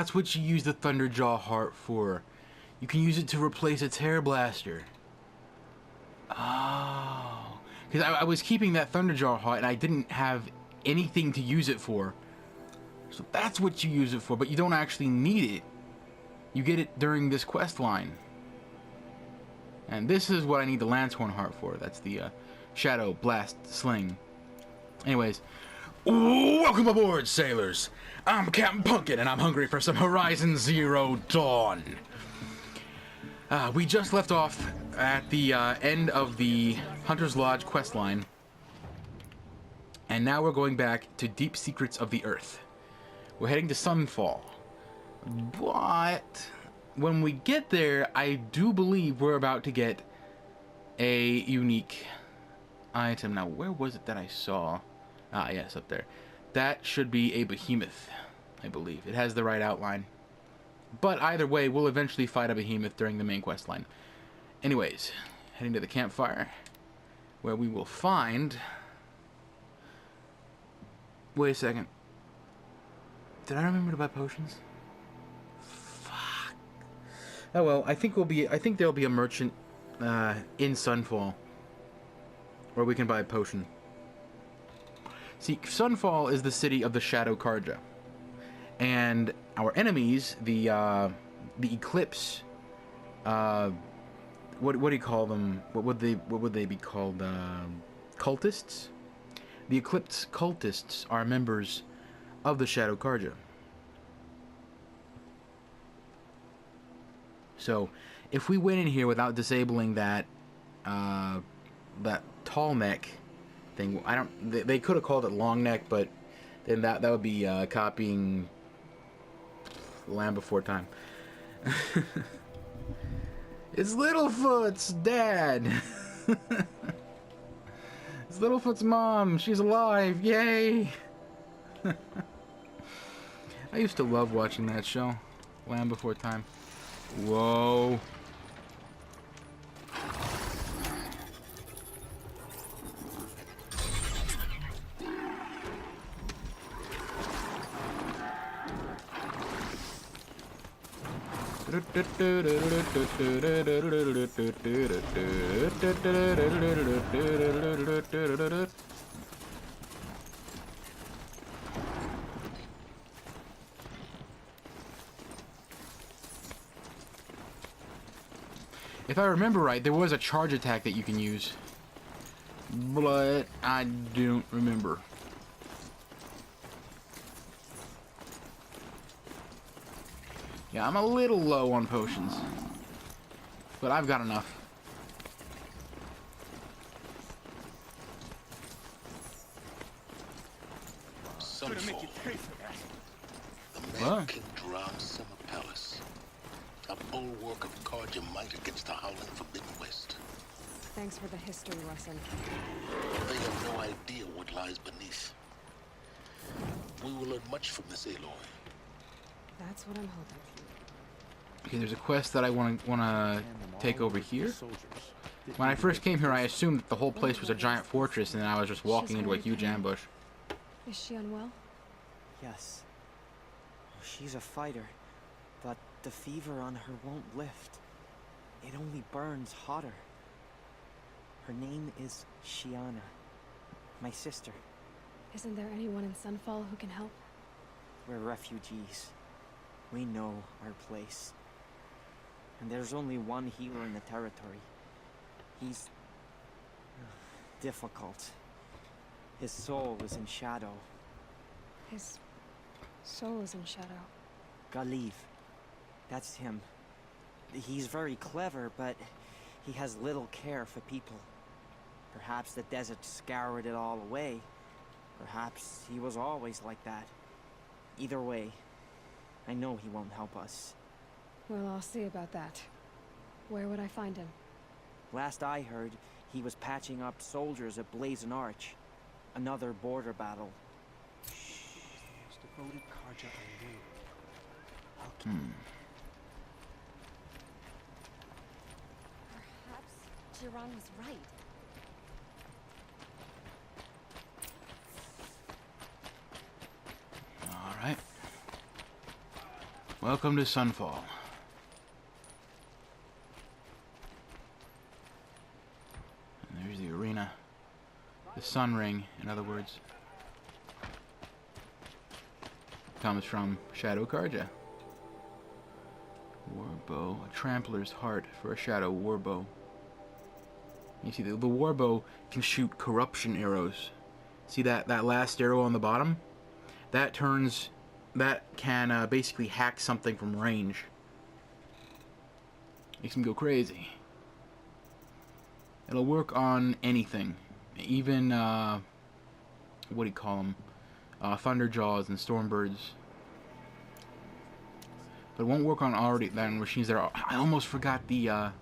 that's what you use the Thunderjaw heart for. You can use it to replace a Terror Blaster. Oh. Because I was keeping that Thunderjaw heart and I didn't have anything to use it for. So that's what you use it for, but you don't actually need it. You get it during this quest line. And this is what I need the Lancehorn heart for. That's the Shadow Blast Sling. Anyways, welcome aboard, sailors. I'm Captain Punkin, and I'm hungry for some Horizon Zero Dawn. We just left off at the end of the Hunter's Lodge quest line, and now we're going back to Deep Secrets of the Earth. We're heading to Sunfall, but when we get there, I do believe we're about to get a unique item. Now, where was it that I saw? Ah, yes, up there. That should be a behemoth, I believe. It has the right outline. But either way, we'll eventually fight a behemoth during the main quest line. Anyways, heading to the campfire, where we will find... Wait a second. Did I remember to buy potions? Fuck. Oh well, I think there'll be a merchant in Sunfall where we can buy a potion. See, Sunfall is the city of the Shadow Karja, and our enemies, the Eclipse, what do you call them? What would they be called? Cultists. The Eclipse cultists are members of the Shadow Karja. So, if we went in here without disabling that tall neck thing, they could have called it long neck, but then that would be copying Land Before Time. It's Littlefoot's dad. It's Littlefoot's mom. She's alive. Yay. I used to love watching that show, Land Before Time. Whoa. If I remember right, there was a charge attack that you can use, but I don't remember. Yeah, I'm a little low on potions, but I've got enough. Sunfall. The man King drowned Summer Palace. A bulwark of Karja might against the howling Forbidden West. Thanks for the history lesson. They have no idea what lies beneath. We will learn much from this Aloy. That's what I'm hoping for. Okay, there's a quest that I want to take over here. When I first came here, I assumed that the whole place was a giant fortress, and then I was just walking into a huge ambush. Is she unwell? Yes. She's a fighter, but the fever on her won't lift. It only burns hotter. Her name is Shiana, my sister. Isn't there anyone in Sunfall who can help? We're refugees. We know our place. And there's only one healer in the territory. He's... difficult. His soul is in shadow. His soul is in shadow. Galiv. That's him. He's very clever, but he has little care for people. Perhaps the desert scoured it all away. Perhaps he was always like that. Either way, I know he won't help us. Well, I'll see about that. Where would I find him? Last I heard, he was patching up soldiers at Blazon Arch. Another border battle. Most devoted Karja I knew. Perhaps Jiran was right. Alright. Welcome to Sunfall. And there's the arena. The sun ring, in other words, comes from Shadow Karja. Warbow, a trampler's heart for a shadow warbow. You see, the warbow can shoot corruption arrows. See that last arrow on the bottom? That can basically hack something from range. Makes them go crazy. It'll work on anything, even what do you call them? Thunderjaws and Stormbirds. But it won't work on machines that are. I almost forgot the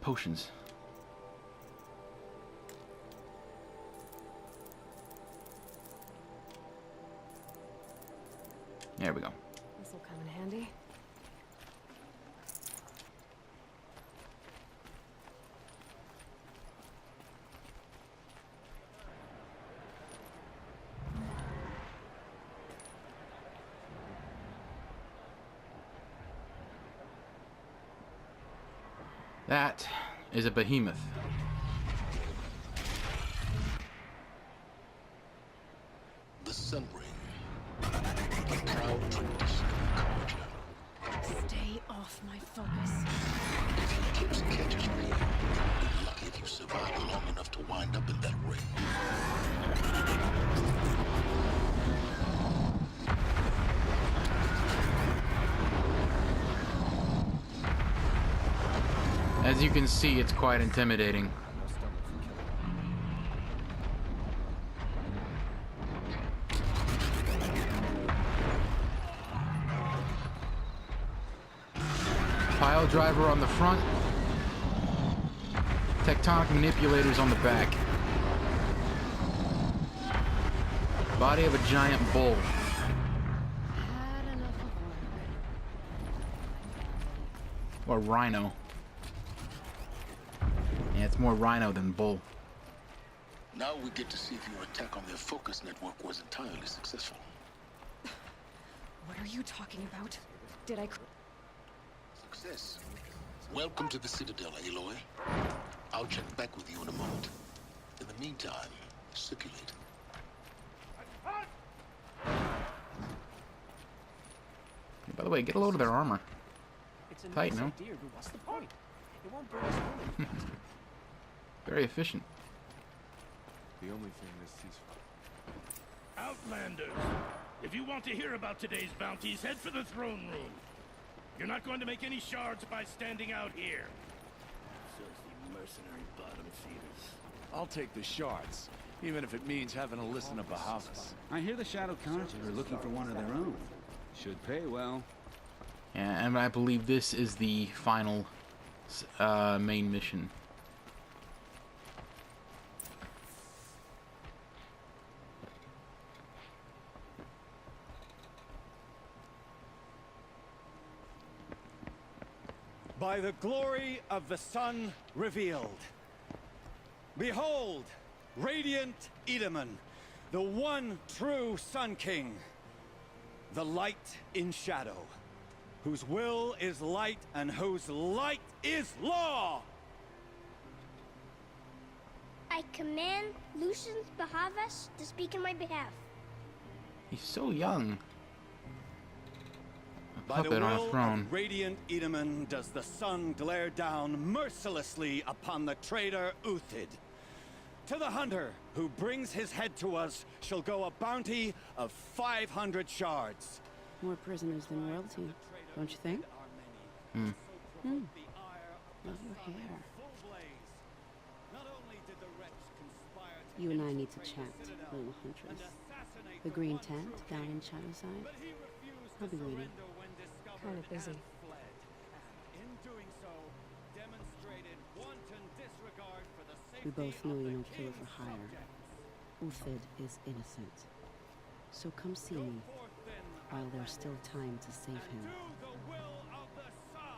potions. There we go. This will come in handy. That is a behemoth. The Sun Ring, a proud tradition of Karja. Stay off my focus. If you keep catches ring, you'll be lucky if you survive long enough to wind up in that ring. As you can see, it's quite intimidating. Pile driver on the front, tectonic manipulators on the back. Body of a giant bull. Had enough of work. Or rhino. Yeah, it's more rhino than bull. Now we get to see if your attack on their focus network was entirely successful. What are you talking about? Did I... Success. Welcome to the Citadel, Aloy. I'll check back with you in a moment. In the meantime, circulate. By the way, get a load of their armor. It's a Tight, nice no? idea, but what's the point? It won't burn us all. Very efficient. The only thing this ceasefire. Outlanders, if you want to hear about today's bounties, head for the throne room. You're not going to make any shards by standing out here. Filthy mercenary bottom feeders. I'll take the shards, even if it means having to listen to Bahavas. I hear the Shadow Carja are looking for one of their own. Should pay well. Yeah, and I believe this is the final main mission. By the glory of the sun revealed. Behold, radiant Edaman, the one true Sun King. The light in shadow, whose will is light and whose light is law! I command Lucius Bahavas to speak in my behalf. He's so young. A By the puppet on a will throne. of radiant Edaman does the sun glare down mercilessly upon the traitor Uthid. To the hunter who brings his head to us shall go a bounty of 500 shards. More prisoners than royalty, don't you think? Love your hair. You and I need to chat, little huntress. The green tent down in Shadowside. I'll be waiting. Kind of busy. We both know you're no killer for hire. Uthid is innocent. So come see me, while there's still time to save him.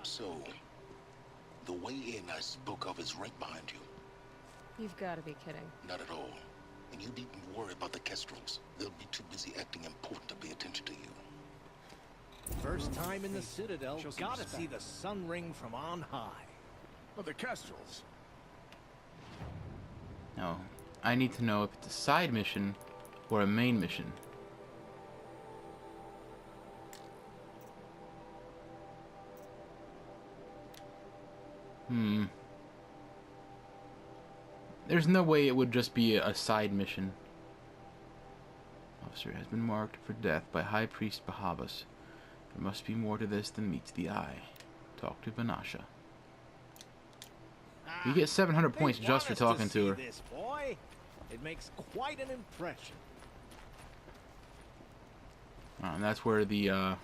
So, the way in I spoke of is right behind you. You've got to be kidding. Not at all. And you needn't worry about the Kestrels. They'll be too busy acting important to pay attention to you. First time in the Citadel, gotta see the sun ring from on high. But the Kestrels. No, I need to know if it's a side mission or a main mission. There's no way it would just be a side mission. Officer has been marked for death by High Priest Bahavas. There must be more to this than meets the eye. Talk to Vanasha. You get 700 points just for talking to her. This boy, it makes quite an impression. And that's where the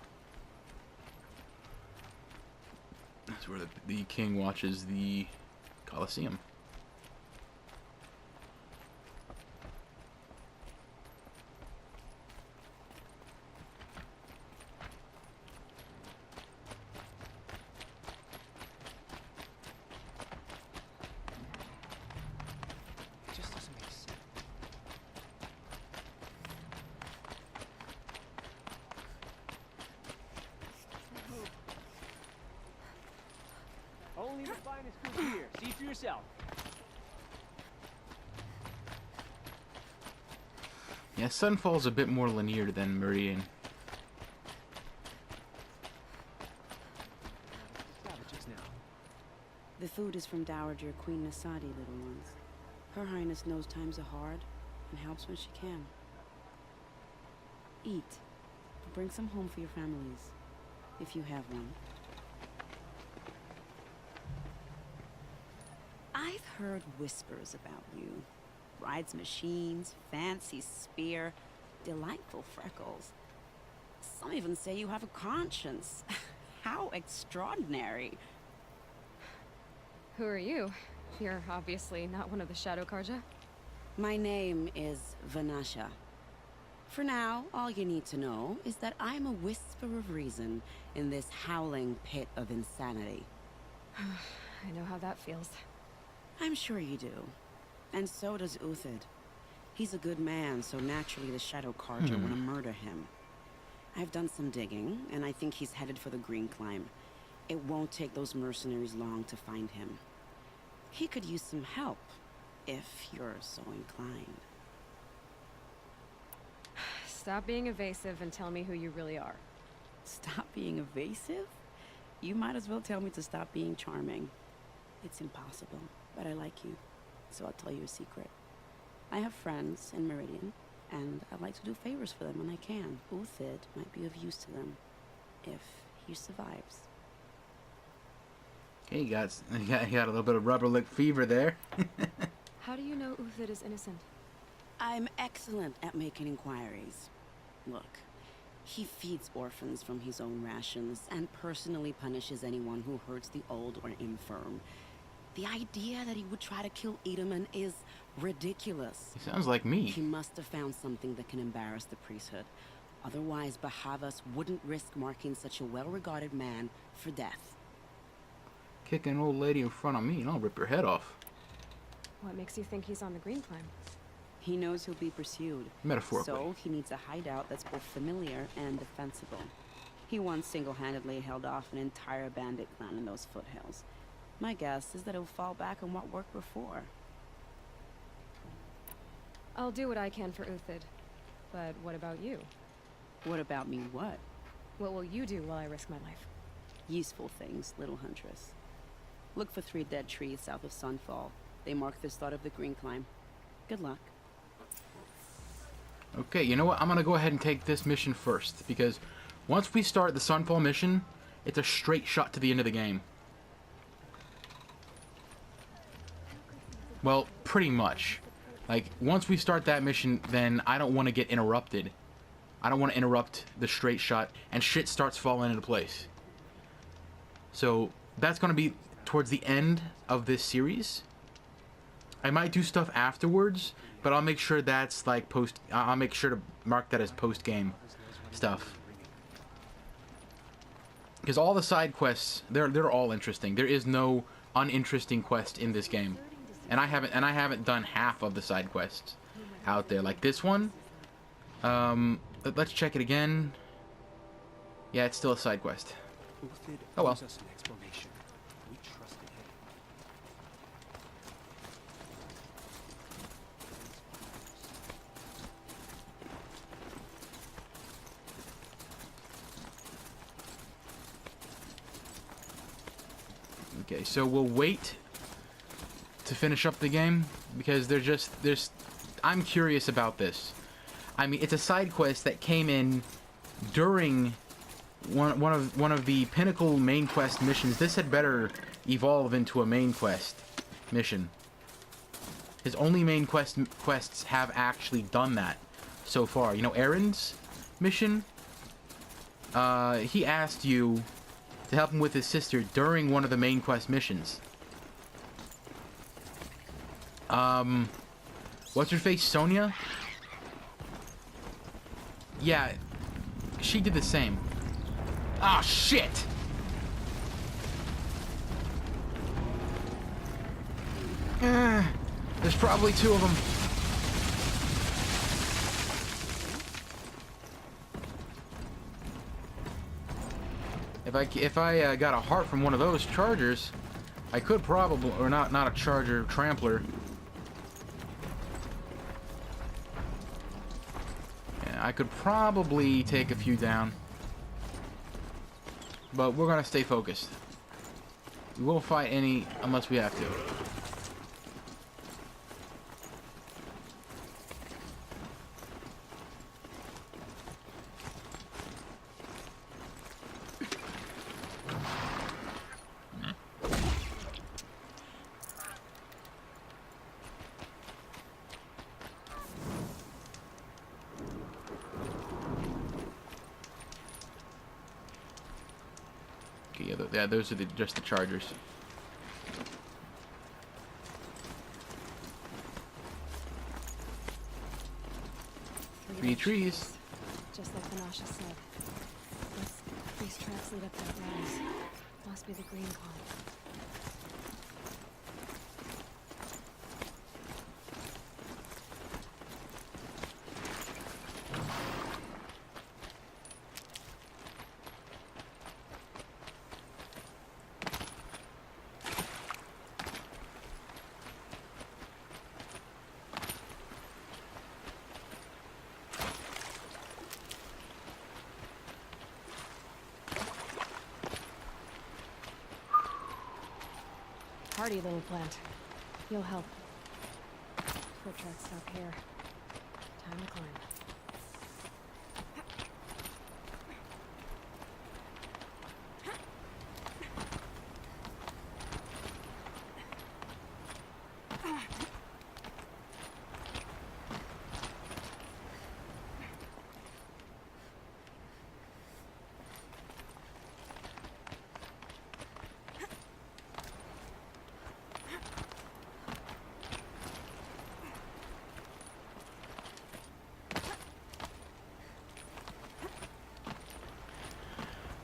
king watches the Colosseum. Only the finest food here. See for yourself. Yeah, Sunfall's a bit more linear than Meridian. The food is from Dowager Queen Nasadi, little ones. Her Highness knows times are hard and helps when she can. Eat. Bring some home for your families, if you have one. I've heard whispers about you. Rides machines, fancy spear, delightful freckles. Some even say you have a conscience. How extraordinary. Who are you? You're obviously not one of the Shadow Karja. My name is Vanasha. For now, all you need to know is that I'm a whisper of reason in this howling pit of insanity. I know how that feels. I'm sure you do. And so does Uthid. He's a good man, so naturally the Shadow Karja want to murder him. I've done some digging, and I think he's headed for the Green Climb. It won't take those mercenaries long to find him. He could use some help, if you're so inclined. Stop being evasive and tell me who you really are. Stop being evasive? You might as well tell me to stop being charming. It's impossible, but I like you, so I'll tell you a secret. I have friends in Meridian, and I like to do favors for them when I can. Uthid might be of use to them, if he survives. Okay, you got a little bit of rubber lick fever there. How do you know Uthid is innocent? I'm excellent at making inquiries. Look, he feeds orphans from his own rations and personally punishes anyone who hurts the old or infirm. The idea that he would try to kill Edelman is ridiculous. He sounds like me. He must have found something that can embarrass the priesthood. Otherwise, Bahavas wouldn't risk marking such a well-regarded man for death. Kick an old lady in front of me and I'll rip her head off. What makes you think he's on the Green Climb? He knows he'll be pursued. Metaphorically. So he needs a hideout that's both familiar and defensible. He once single-handedly held off an entire bandit clan in those foothills. My guess is that he'll fall back on what worked before. I'll do what I can for Uthid. But what about you? What about me what? What will you do while I risk my life? Useful things, little huntress. Look for 3 dead trees south of Sunfall. They mark the start of the Green Climb. Good luck. Okay, you know what? I'm gonna go ahead and take this mission first, because once we start the Sunfall mission, it's a straight shot to the end of the game. Well, pretty much. Like, once we start that mission, then I don't want to get interrupted. I don't want to interrupt the straight shot, and shit starts falling into place. So, that's going to be towards the end of this series. I might do stuff afterwards, but I'll make sure that's like I'll make sure to mark that as post-game stuff. Because all the side quests, they're all interesting. There is no uninteresting quest in this game. And I haven't done half of the side quests out there. Like this one. Let's check it again. Yeah, it's still a side quest. Oh well. Us an explanation. We trusted him. Okay, so we'll wait to finish up the game because I'm curious about this. I mean, it's a side quest that came in during one of the pinnacle main quest missions. This had better evolve into a main quest mission. His only main quests have actually done that so far. You know, Aaron's mission. He asked you to help him with his sister during one of the main quest missions. What's her face? Sonia? Yeah, she did the same. Ah, shit! There's probably two of them. If I got a heart from one of those chargers, I could probably, or not a charger, trampler. Yeah, I could probably take a few down. But we're gonna stay focused. We won't fight any unless we have to. Yeah, those are just the chargers. Three trees. Just like Vanasha said. These tracks lead up that rise. Must be the green column. Hardy little plant. You'll help. Foot tracks stop here. Time to climb.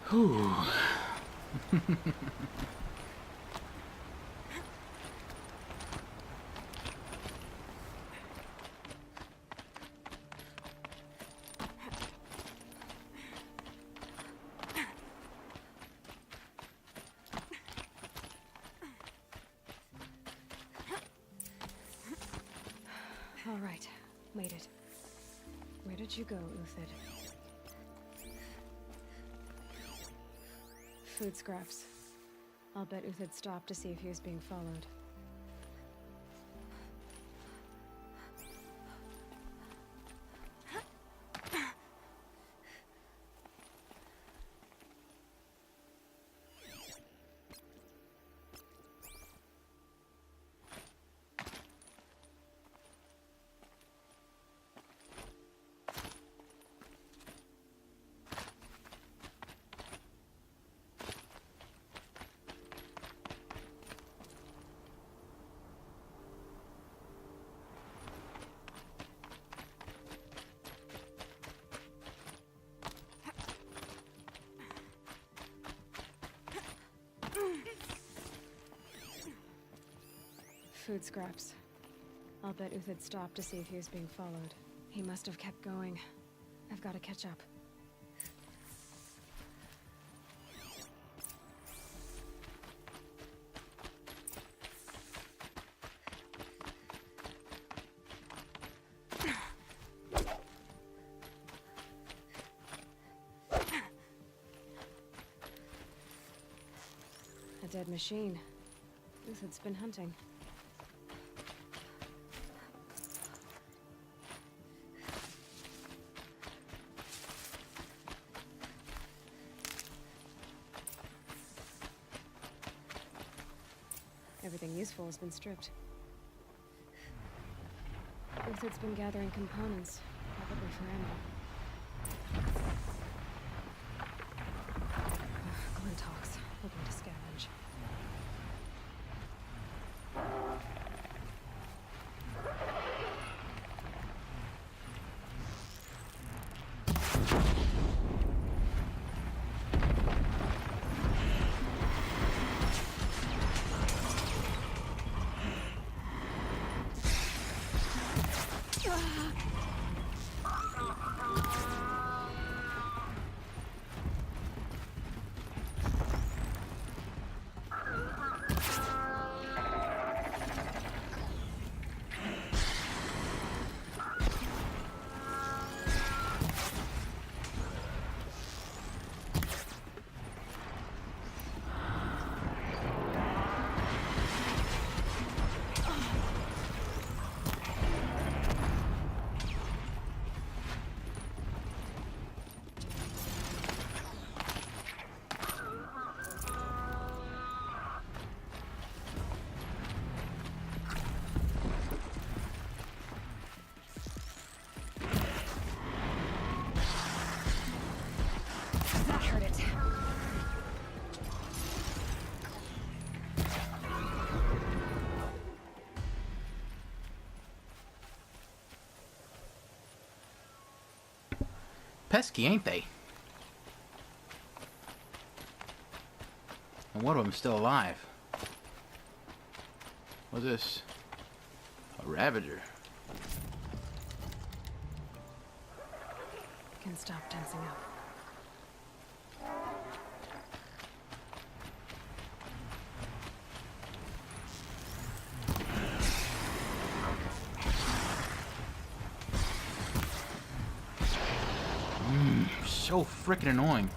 Whew. All right, made it. Where did you go, Uthid? Food scraps. I'll bet Uthid stopped to see if he was being followed. Food scraps. I'll bet Uthid stopped to see if he was being followed. He must have kept going. I've got to catch up. dead machine. Uthid's been hunting. Everything useful has been stripped. Uthid's been gathering components, probably for ammo. Glintox, looking to scavenge. Pesky, ain't they? And one of them's still alive. What's this? A Ravager. Can stop tensing up. So freaking annoying.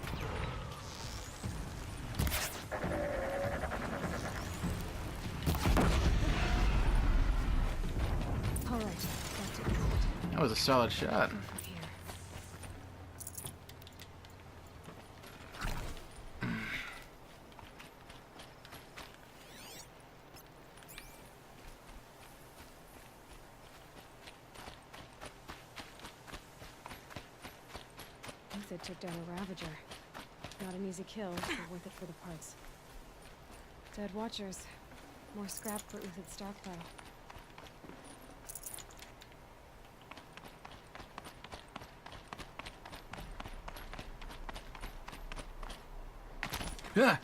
All right, that was a solid shot. Uthid took down a Ravager. Not an easy kill, but worth it for the parts. Dead Watchers. More scrap for Uthid's stockpile. Yeah.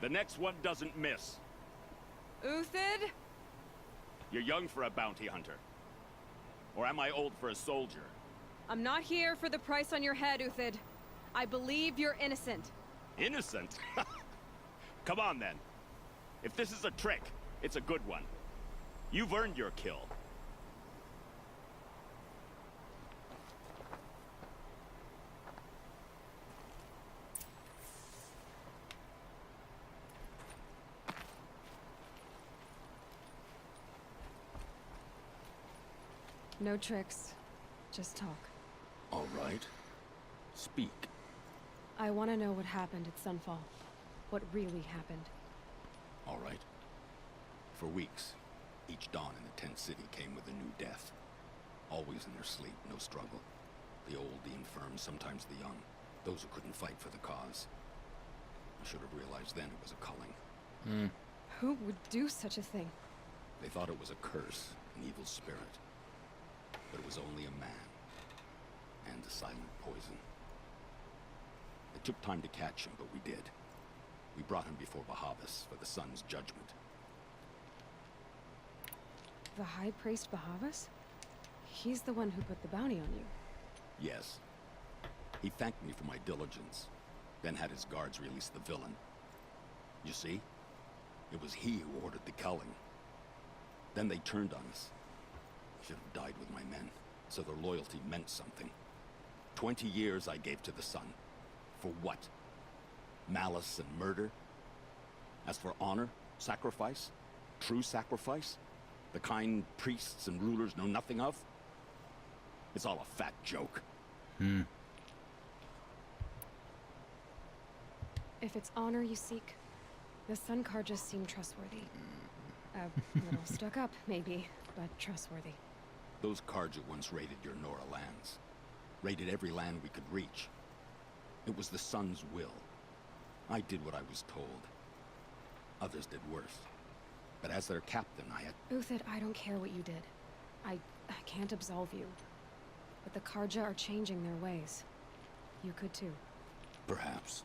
The next one doesn't miss. Uthid? You're young for a bounty hunter. Or am I old for a soldier? I'm not here for the price on your head, Uthid. I believe you're innocent. Innocent? Come on, then. If this is a trick, it's a good one. You've earned your kill. No tricks. Just talk. All right. Speak. I want to know what happened at Sunfall. What really happened. All right. For weeks, each dawn in the tent city came with a new death. Always in their sleep, no struggle. The old, the infirm, sometimes the young. Those who couldn't fight for the cause. I should have realized then it was a culling. Who would do such a thing? They thought it was a curse, an evil spirit. But it was only a man. And a silent poison. It took time to catch him, but we did. We brought him before Bahavas for the sun's judgment. The High Priest Bahavas? He's the one who put the bounty on you. Yes. He thanked me for my diligence. then had his guards release the villain. You see? It was he who ordered the culling. Then they turned on us. I should have died with my men, so their loyalty meant something. 20 years I gave to the Sun. For what? Malice and murder? As for honor, sacrifice, true sacrifice, the kind priests and rulers know nothing of, it's all a fat joke. If it's honor you seek, the Sun Carjas seem trustworthy. A little stuck up, maybe, but trustworthy. Those Carja once raided your Nora lands. Raided every land we could reach. It was the Sun's will. I did what I was told. Others did worse. But as their captain, I had... Uthid, I don't care what you did. I can't absolve you. But the Carja are changing their ways. You could too. Perhaps.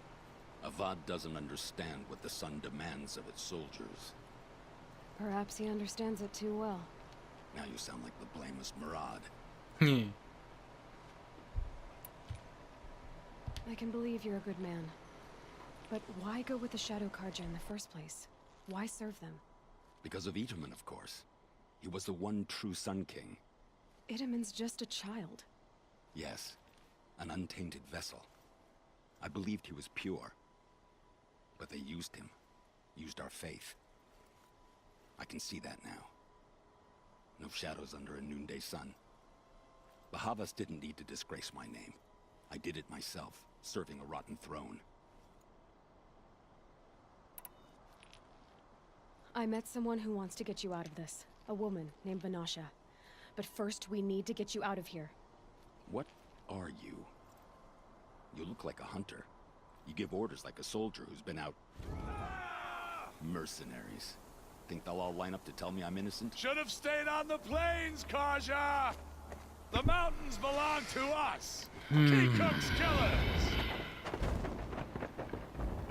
Avad doesn't understand what the Sun demands of its soldiers. Perhaps he understands it too well. Now you sound like the blameless Murad. I can believe you're a good man. But why go with the Shadow Carja in the first place? Why serve them? Because of Itaman, of course. He was the one true Sun King. Itaman's just a child. Yes, an untainted vessel. I believed he was pure. But they used him. Used our faith. I can see that now. No shadows under a noonday sun. Bahavas didn't need to disgrace my name. I did it myself, serving a rotten throne. I met someone who wants to get you out of this. A woman named Vanasha. But first, we need to get you out of here. What are you? You look like a hunter. You give orders like a soldier who's been out... Mercenaries. Think they'll all line up to tell me I'm innocent? Should have stayed on the plains, Karja! The mountains belong to us! Kikuk's killers!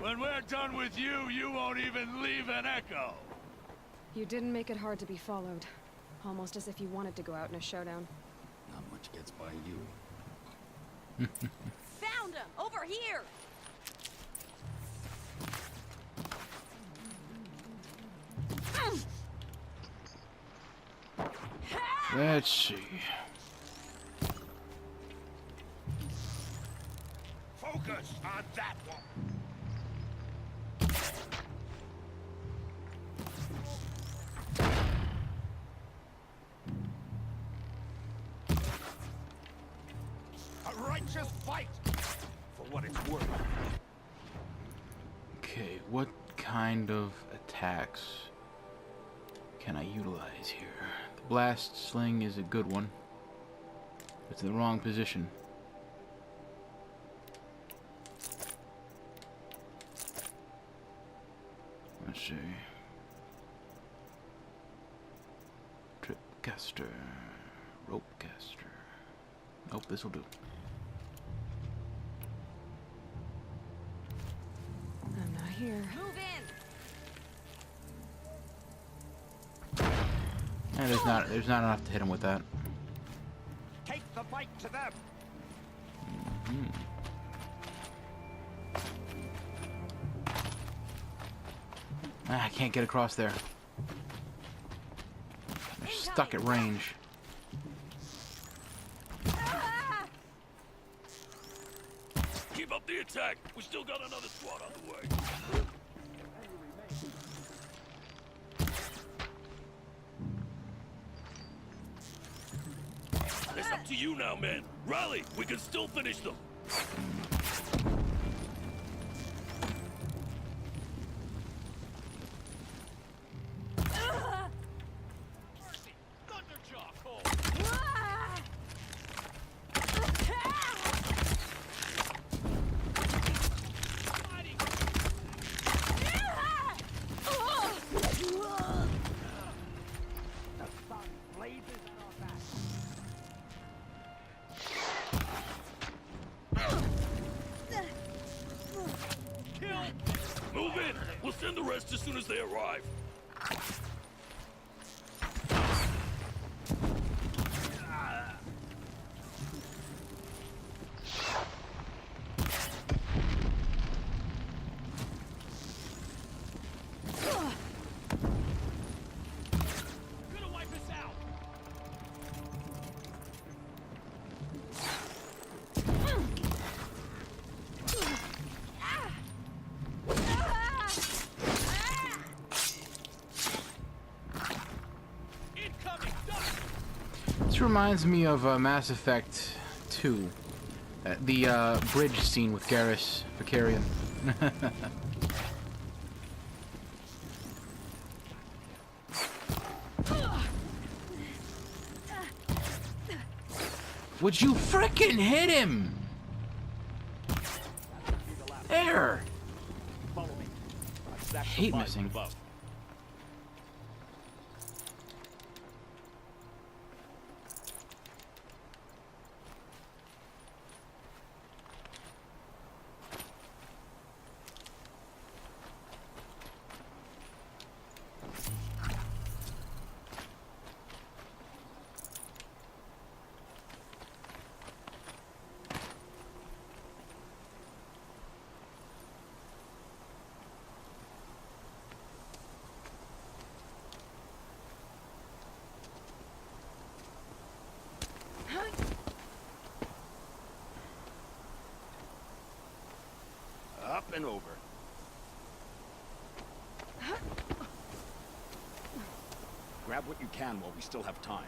When we're done with you, you won't even leave an echo! You didn't make it hard to be followed. Almost as if you wanted to go out in a showdown. Not much gets by you. Found him! Over here! Let's see. Focus on that one. A righteous fight, for what it's worth. Okay, what kind of attacks can I utilize here? The blast sling is a good one. It's in the wrong position. Let's see. Trip caster, rope caster. Nope, this'll do. I'm not here. Move in! And there's not enough to hit him with that. Take the fight to them. I can't get across there. They're stuck at range. Keep up the attack. We still got another squad on the way. It's up to you now, man. Rally. We can still finish them. Move in! We'll send the rest as soon as they arrive. reminds me of Mass Effect 2. The bridge scene with Garrus Vakarian. Would you frickin' hit him? There! I hate missing. Up and over. Grab what you can while we still have time.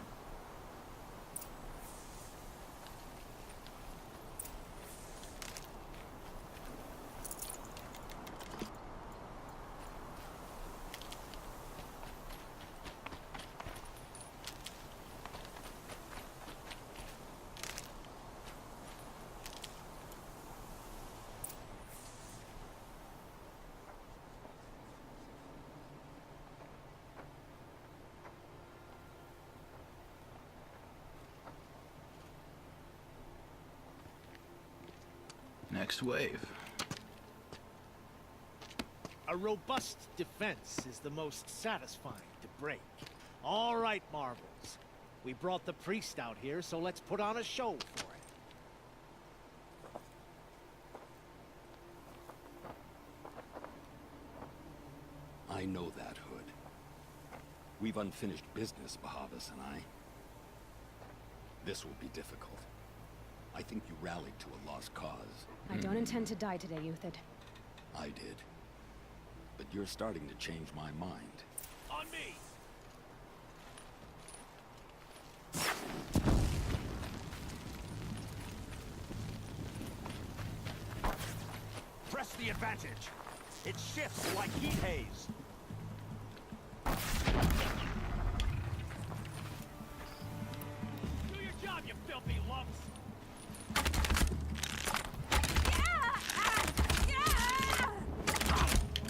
Next wave. A robust defense is the most satisfying to break. All right, Marvels. We brought the priest out here, so let's put on a show for it. I know that, Hood. We've unfinished business, Bahavas and I. This will be difficult. I think you rallied to a lost cause. I don't intend to die today, Uthid. I did. But you're starting to change my mind. On me! Press the advantage. It shifts like heat haze. Do your job, you filthy lumps!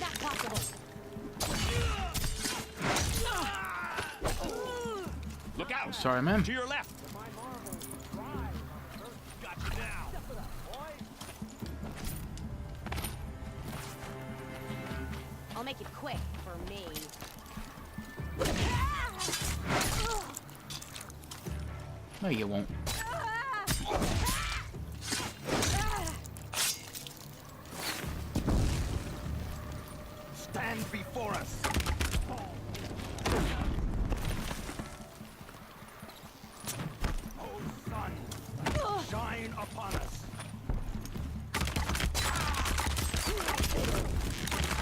Not possible. Look out! Sorry, man. To your left. Got you now. I'll make it quick for me. No, you won't. Stand before us. Oh, sun, shine upon us.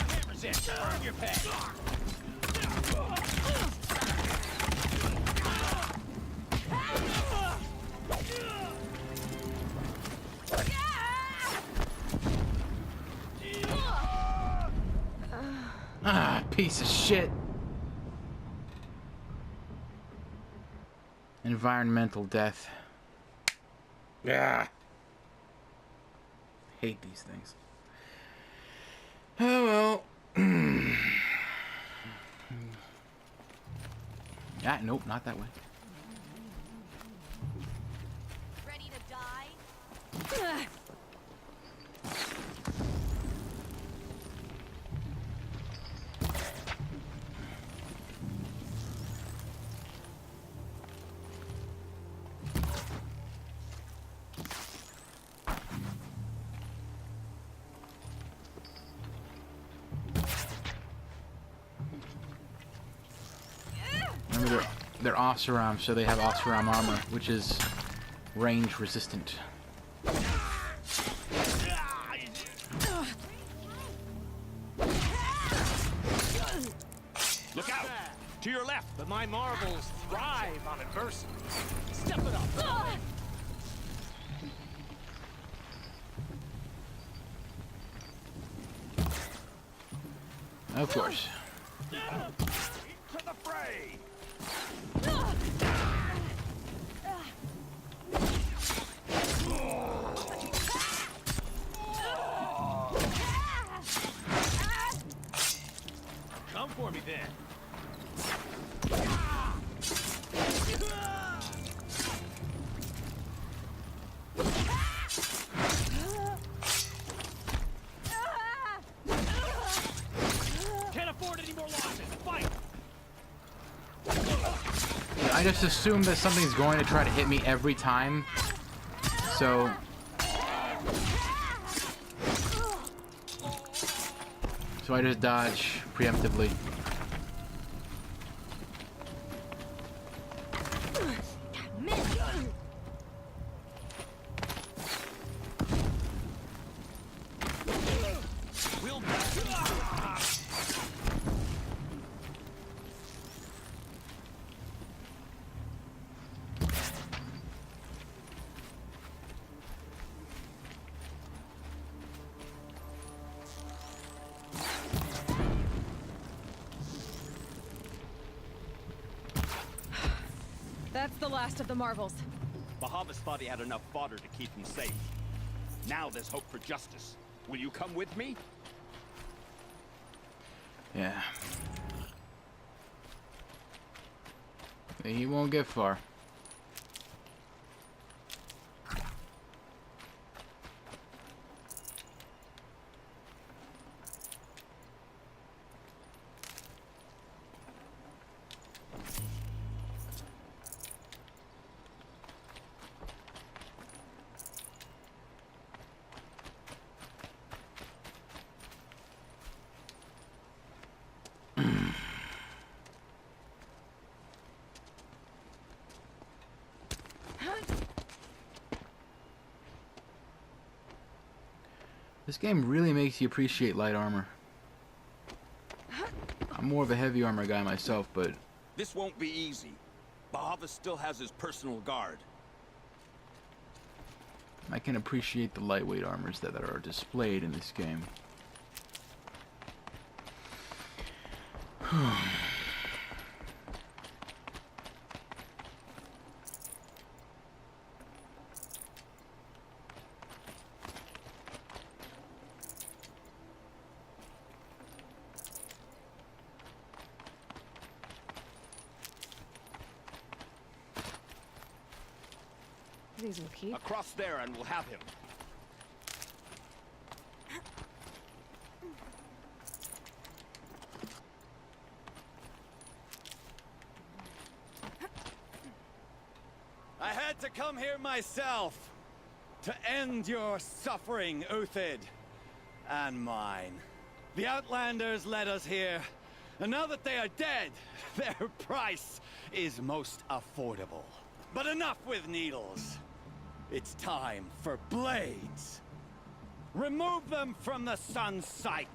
Hammer's it. Burn your peg. Ah, piece of shit. Environmental death. Yeah. Hate these things. Oh well. Ah, nope, not that way. Ready to die? Remember, they're Oseram, so they have Oseram armor, which is range resistant. Look out! To your left. But my Marvels thrive on adversity. Step it up. Of course. To the fray! Come for me then. Can't afford any more losses. Fight! I just assume that something's going to try to hit me every time. So I just dodge preemptively. That's the last of the marvels. Bahavas thought he had enough fodder to keep him safe. Now there's hope for justice. Will you come with me? Yeah. He won't get far. This game really makes you appreciate light armor. I'm more of a heavy armor guy myself, but This won't be easy. Bahavas still has his personal guard. I can appreciate the lightweight armors that are displayed in this game. These will keep. Across there and we'll have him. I had to come here myself to end your suffering, Uthid, and mine. The Outlanders led us here, and now that they are dead, their price is most affordable. But enough with needles. It's time for blades. Remove them from the sun's sight.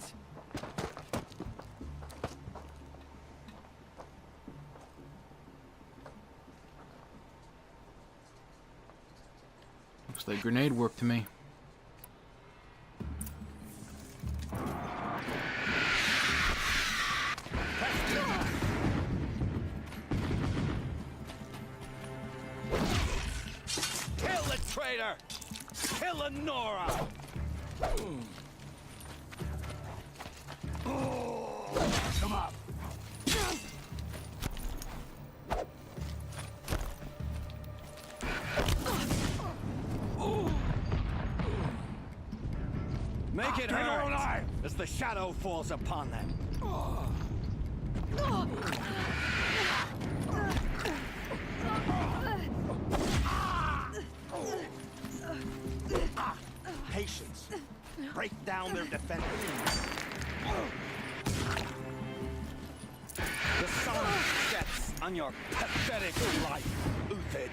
Looks like grenade work to me. Kill the traitor! Kill Nora! Come up. Make it hurt as the shadow falls upon them. Patience. Break down their defenses. The sun sets on your pathetic life, Uthid.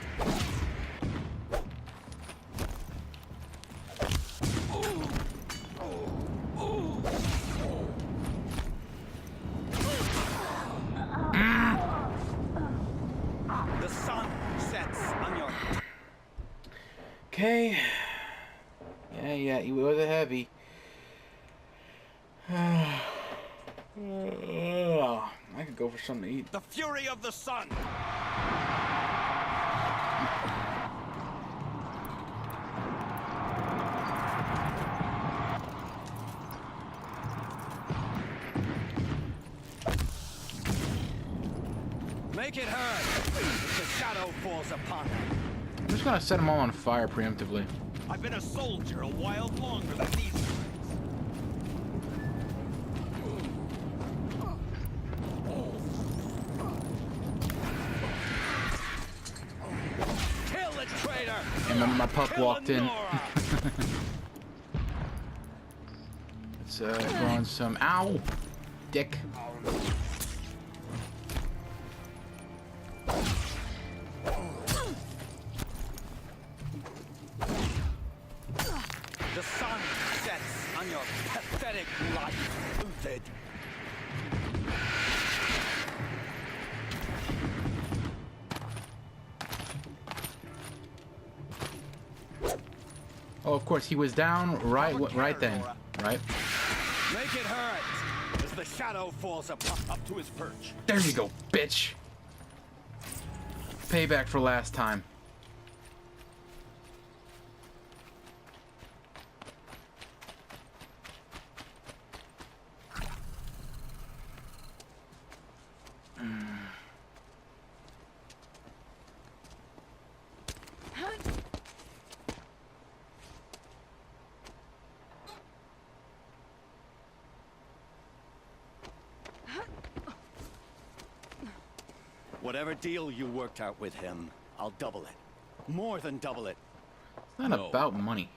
Okay. Yeah, he was a heavy. I could go for something to eat. The fury of the sun! Make it hurt if the shadow falls upon them. I'm just gonna set them all on fire preemptively. I've been a soldier a while longer than these ones. Kill the traitor! And my pup Kill walked in. Nora! Let's go on some. Ow! Dick. The sun sets on your pathetic life, Uthid. Oh, of course, he was down right then, right? Make it hurt as the shadow falls up to his perch. There you go, bitch. Payback for last time. Whatever deal you worked out with him, I'll double it. More than double it. It's not about money.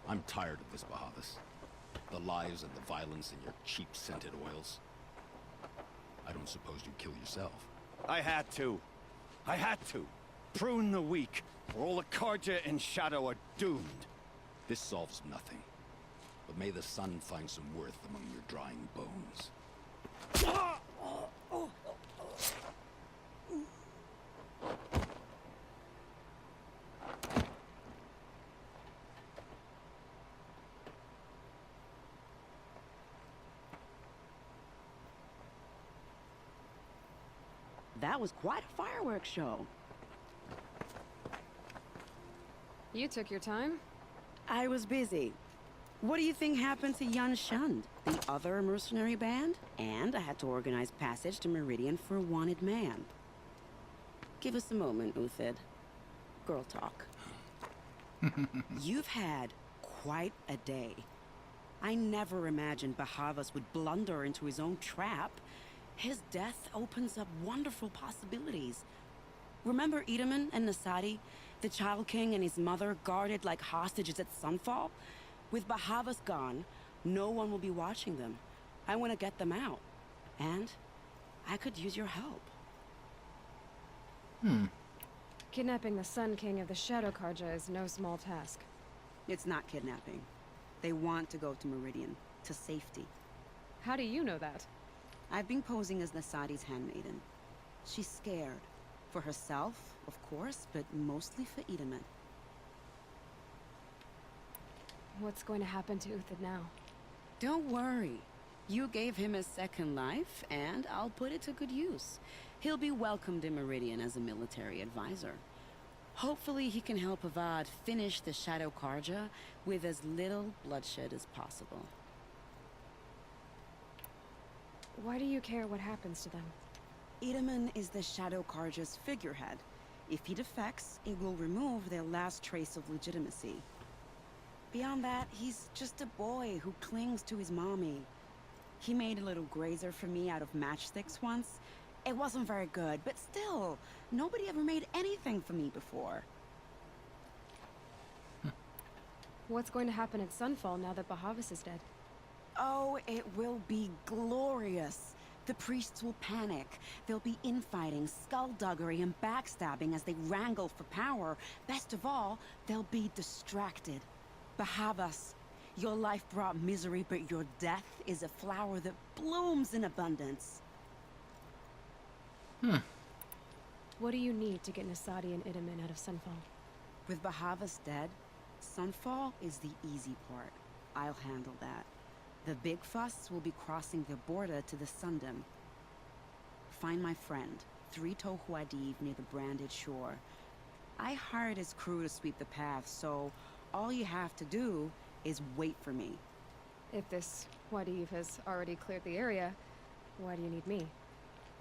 I'm tired of this, Bahavas. The lies and the violence and your cheap scented oils. I don't suppose you'd kill yourself. I had to. Prune the weak, or all the Karja in Shadow are doomed. This solves nothing. But may the sun find some worth among your drying bones. That was quite a fireworks show. You took your time? I was busy. What do you think happened to Yun Shund, the other mercenary band? And I had to organize passage to Meridian for a wanted man. Give us a moment, Uthid. Girl talk. You've had quite a day. I never imagined Bahavas would blunder into his own trap. His death opens up wonderful possibilities. Remember Edaman and Nasadi? The Child King and his mother guarded like hostages at SUNFALL? With Bahavas gone, no one will be watching them. I want to get them out. And I could use your help. Kidnapping the Sun King of the Shadow Karja is no small task. It's not kidnapping. They want to go to Meridian, to safety. How do you know that? I've been posing as Nasadi's handmaiden. She's scared. For herself, of course, but mostly for Edaman. What's going to happen to Uthid now? Don't worry. You gave him a second life, and I'll put it to good use. He'll be welcomed in Meridian as a military advisor. Hopefully he can help Avad finish the Shadow Karja with as little bloodshed as possible. Why do you care what happens to them? Edaman is the Shadow Karja's figurehead. If he defects, it will remove their last trace of legitimacy. Beyond that, he's just a boy who clings to his mommy. He made a little grazer for me out of matchsticks once. It wasn't very good, but still, nobody ever made anything for me before. What's going to happen at SUNFALL now that Bahavas is dead? Oh, it will be glorious. The priests will panic. There'll be infighting, skullduggery, and backstabbing as they wrangle for power. Best of all, they'll be distracted. Bahavas, your life brought misery, but your death is a flower that blooms in abundance. What do you need to get Nasadi and Edaman out of SUNFALL? With Bahavas dead, Sunfall is the easy part. I'll handle that. The big fuss will be crossing the border to the Sundom. Find my friend, Three-Toe Huadiv, near the branded shore. I hired his crew to sweep the path, so all you have to do is wait for me. If this Huadiv has already cleared the area, why do you need me?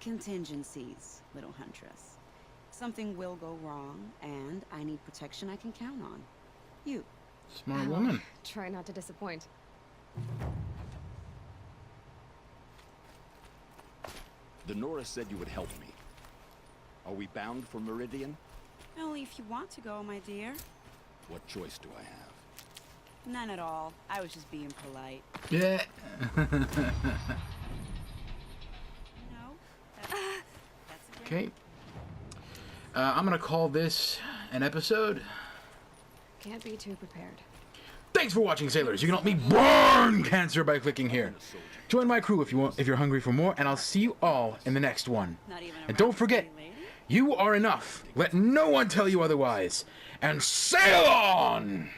Contingencies, little huntress. Something will go wrong, and I need protection I can count on. You. Smart woman. Try not to disappoint. The Nora said you would help me. Are we bound for Meridian? Only if you want to go, my dear. What choice do I have? None at all. I was just being polite. Yeah. Okay. I'm gonna call this an episode. Can't be too prepared. Thanks for watching, sailors. You can help me burn cancer by clicking here. Join my crew if you want, if you're hungry for more, and I'll see you all in the next one. And don't forget, you are enough. Let no one tell you otherwise. And sail on!